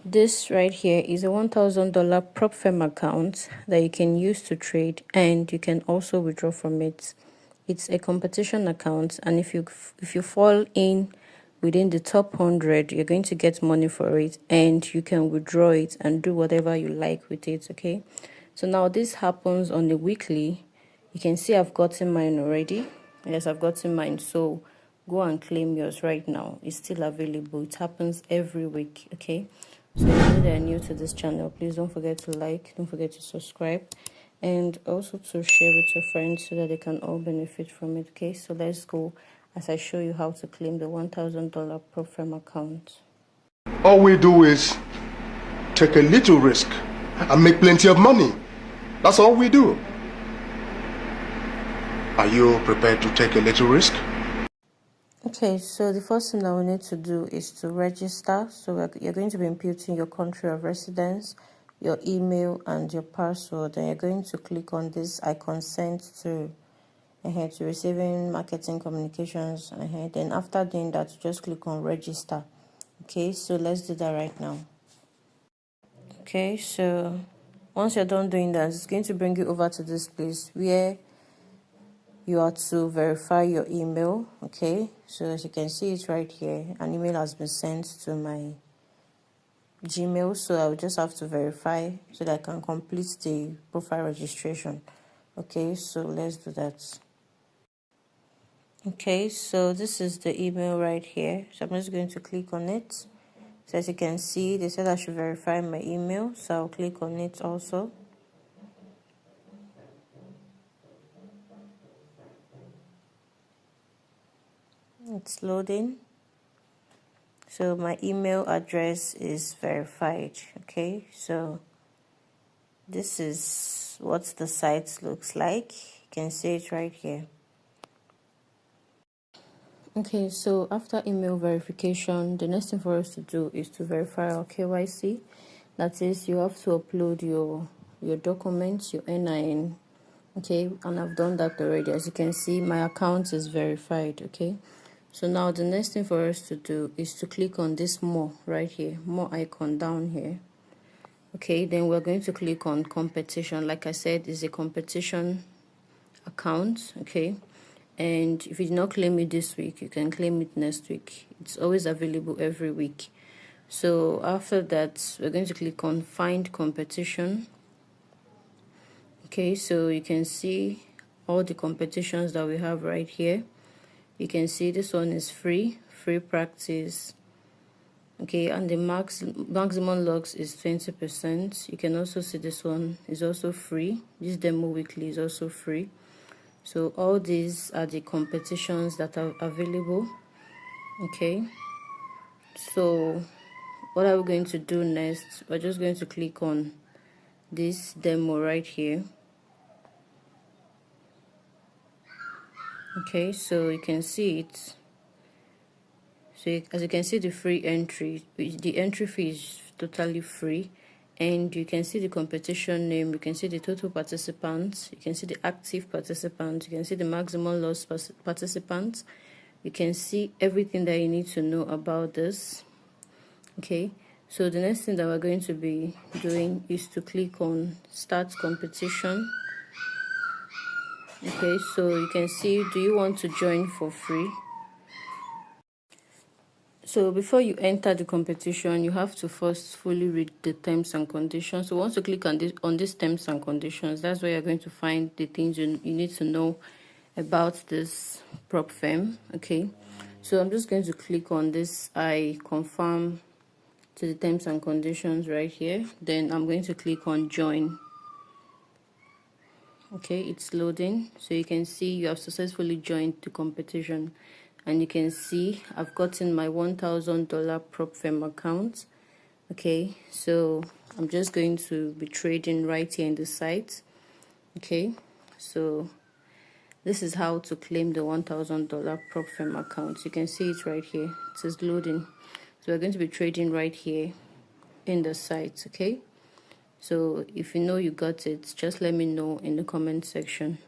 This right here is a $1,000 prop firm account that you can use to trade, and you can also withdraw from it. It's a competition account, and if you fall in within the top 100, you're going to get money for it, and you can withdraw it and do whatever you like with it. Okay, so now this happens on the weekly. You can see I've gotten mine already. Yes, I've gotten mine. So go and claim yours right now. It's still available. It happens every week. Okay, so if you know that you're new to this channel, please don't forget to like, don't forget to subscribe, and also to share with your friends so that they can all benefit from it. Okay, so let's go as I show you how to claim the $1,000 prop firm account. All we do is take a little risk and make plenty of money. That's all we do. Are you prepared to take a little risk? Okay, so the first thing that we need to do is to register. So you're going to be inputting your country of residence, your email, and your password. And you're going to click on this I consent to receiving marketing communications. Then after doing that, just click on register. Okay, so let's do that right now. Okay, so once you're done doing that, it's going to bring you over to this place where you are to verify your email. Okay, so as you can see, it's right here. An email has been sent to my Gmail, so I will just have to verify so that I can complete the profile registration. Okay, so let's do that. Okay, so this is the email right here. So I'm just going to click on it. So as you can see, they said I should verify my email, so I'll click on it also. It's loading. So my email address is verified. Okay, so this is what the site looks like. You can see it right here. Okay, so after email verification, the next thing for us to do is to verify our KYC. That is, you have to upload your documents, your NIN. Okay, and I've done that already. As you can see, my account is verified. Okay, so now the next thing for us to do is to click on this more right here, more icon down here. Okay, then we're going to click on competition. Like I said, it's a competition account. Okay, and if you did not claim it this week, you can claim it next week. It's always available every week. So after that, we're going to click on find competition. Okay, so you can see all the competitions that we have right here. You can see this one is free practice. Okay, and the maximum loss is 20%. You can also see this one is also free. This demo weekly is also free. So all these are the competitions that are available. Okay, so what are we going to do next? We're just going to click on this demo right here. Okay, so you can see it. So as you can see, the free entry, the entry fee is totally free, and you can see the competition name, you can see the total participants, you can see the active participants, you can see the maximum loss participants, you can see everything that you need to know about this. Okay, so the next thing that we're going to be doing is to click on start competition. Okay, so you can see, do you want to join for free? So before you enter the competition, you have to first fully read the terms and conditions. So once you click on these terms and conditions, that's where you're going to find the things you need to know about this prop firm. Okay, so I'm just going to click on this I confirm to the terms and conditions right here. Then I'm going to click on join. Okay, it's loading. So you can see you have successfully joined the competition, and you can see I've gotten my $1,000 prop firm account. Okay, so I'm just going to be trading right here in the site. Okay, so this is how to claim the $1,000 prop firm account. You can see it right here. It says loading. So we're going to be trading right here in the site. Okay, so if you know you got it, just let me know in the comment section.